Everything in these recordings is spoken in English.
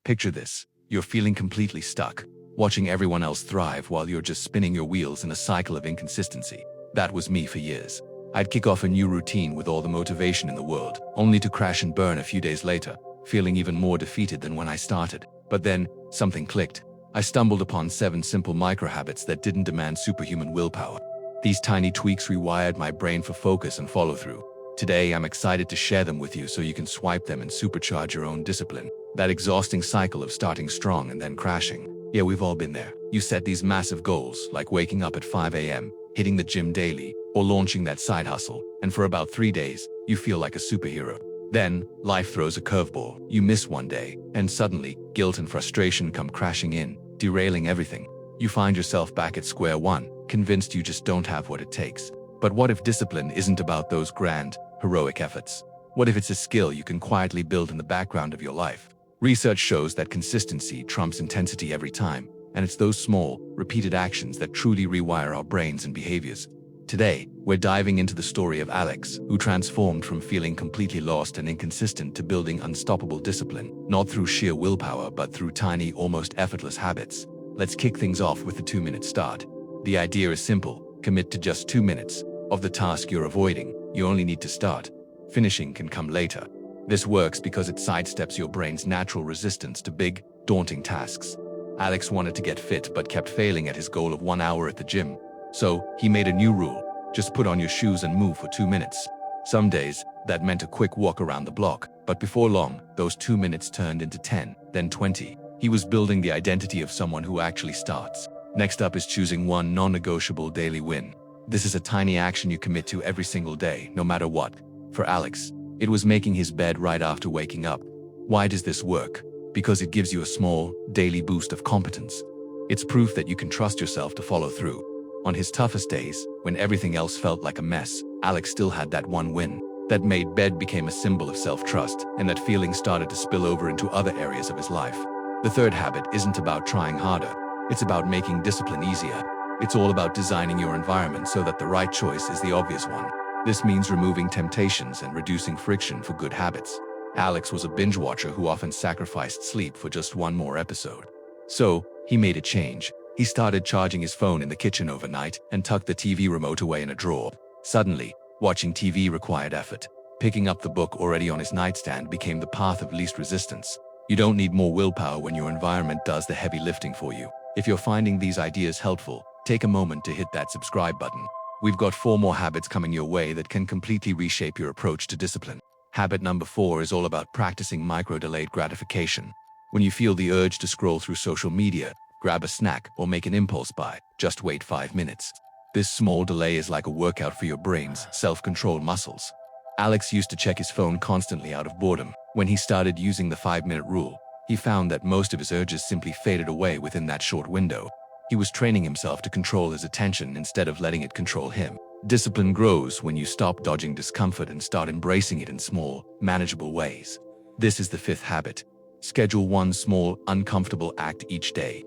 Picture this. You're feeling completely stuck, watching everyone else thrive while you're just spinning your wheels in a cycle of inconsistency. That was me for years. I'd kick off a new routine with all the motivation in the world, only to crash and burn a few days later, feeling even more defeated than when I started. But then, something clicked. I stumbled upon 7 simple micro-habits that didn't demand superhuman willpower. These tiny tweaks rewired my brain for focus and follow-through. Today, I'm excited to share them with you so you can swipe them and supercharge your own discipline. That exhausting cycle of starting strong and then crashing. Yeah, we've all been there. You set these massive goals, like waking up at 5 a.m., hitting the gym daily, or launching that side hustle, and for about 3 days, you feel like a superhero. Then, life throws a curveball. You miss one day, and suddenly, guilt and frustration come crashing in, derailing everything. You find yourself back at square one, convinced you just don't have what it takes. But what if discipline isn't about those grand, heroic efforts? What if it's a skill you can quietly build in the background of your life? Research shows that consistency trumps intensity every time, and it's those small, repeated actions that truly rewire our brains and behaviors. Today, we're diving into the story of Alex, who transformed from feeling completely lost and inconsistent to building unstoppable discipline, not through sheer willpower but through tiny, almost effortless habits. Let's kick things off with the 2-minute start. The idea is simple. Commit to just 2 minutes. Of the task you're avoiding, you only need to start. Finishing can come later. This works because it sidesteps your brain's natural resistance to big, daunting tasks. Alex wanted to get fit but kept failing at his goal of 1 hour at the gym. So, he made a new rule. Just put on your shoes and move for 2 minutes. Some days, that meant a quick walk around the block, but before long, those 2 minutes turned into 10, then 20. He was building the identity of someone who actually starts. Next up is choosing one non-negotiable daily win. This is a tiny action you commit to every single day, no matter what. For Alex, it was making his bed right after waking up. Why does this work? Because it gives you a small, daily boost of competence. It's proof that you can trust yourself to follow through. On his toughest days, when everything else felt like a mess, Alex still had that one win. That made bed became a symbol of self-trust, and that feeling started to spill over into other areas of his life. The third habit isn't about trying harder. It's about making discipline easier. It's all about designing your environment so that the right choice is the obvious one. This means removing temptations and reducing friction for good habits. Alex was a binge watcher who often sacrificed sleep for just one more episode. So, he made a change. He started charging his phone in the kitchen overnight and tucked the TV remote away in a drawer. Suddenly, watching TV required effort. Picking up the book already on his nightstand became the path of least resistance. You don't need more willpower when your environment does the heavy lifting for you. If you're finding these ideas helpful, take a moment to hit that subscribe button. We've got 4 more habits coming your way that can completely reshape your approach to discipline. Habit number 4 is all about practicing micro-delayed gratification. When you feel the urge to scroll through social media, grab a snack, or make an impulse buy, just wait 5 minutes. This small delay is like a workout for your brain's self-control muscles. Alex used to check his phone constantly out of boredom. When he started using the 5-minute rule, he found that most of his urges simply faded away within that short window. He was training himself to control his attention instead of letting it control him. Discipline grows when you stop dodging discomfort and start embracing it in small, manageable ways. This is the 5th habit. Schedule one small, uncomfortable act each day.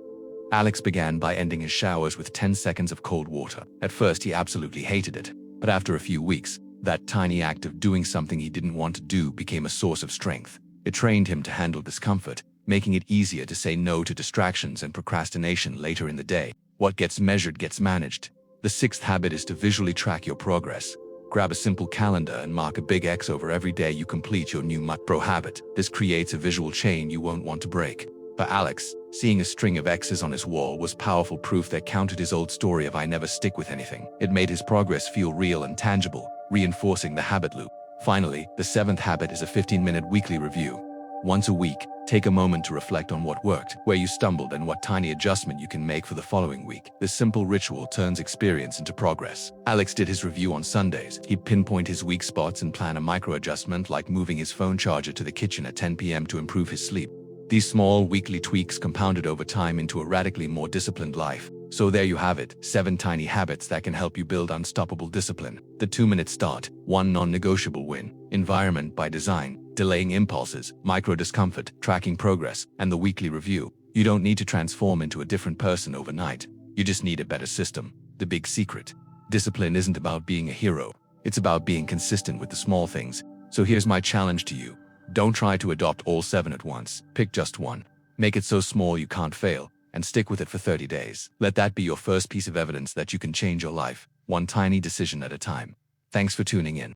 Alex began by ending his showers with 10 seconds of cold water. At first, he absolutely hated it. But after a few weeks, that tiny act of doing something he didn't want to do became a source of strength. It trained him to handle discomfort, making it easier to say no to distractions and procrastination later in the day. What gets measured gets managed. The 6th habit is to visually track your progress. Grab a simple calendar and mark a big X over every day you complete your new micro habit. This creates a visual chain you won't want to break. For Alex, seeing a string of X's on his wall was powerful proof that countered his old story of I never stick with anything. It made his progress feel real and tangible, reinforcing the habit loop. Finally, the 7th habit is a 15-minute weekly review. Once a week, take a moment to reflect on what worked, where you stumbled, and what tiny adjustment you can make for the following week. This simple ritual turns experience into progress. Alex did his review on Sundays. He'd pinpoint his weak spots and plan a micro-adjustment like moving his phone charger to the kitchen at 10 p.m. to improve his sleep. These small weekly tweaks compounded over time into a radically more disciplined life. So there you have it, 7 tiny habits that can help you build unstoppable discipline. The 2-minute start, 1 non-negotiable win, environment by design, delaying impulses, micro-discomfort, tracking progress, and the weekly review. You don't need to transform into a different person overnight. You just need a better system. The big secret. Discipline isn't about being a hero. It's about being consistent with the small things. So here's my challenge to you. Don't try to adopt all 7 at once. Pick just one. Make it so small you can't fail, and stick with it for 30 days. Let that be your first piece of evidence that you can change your life, one tiny decision at a time. Thanks for tuning in.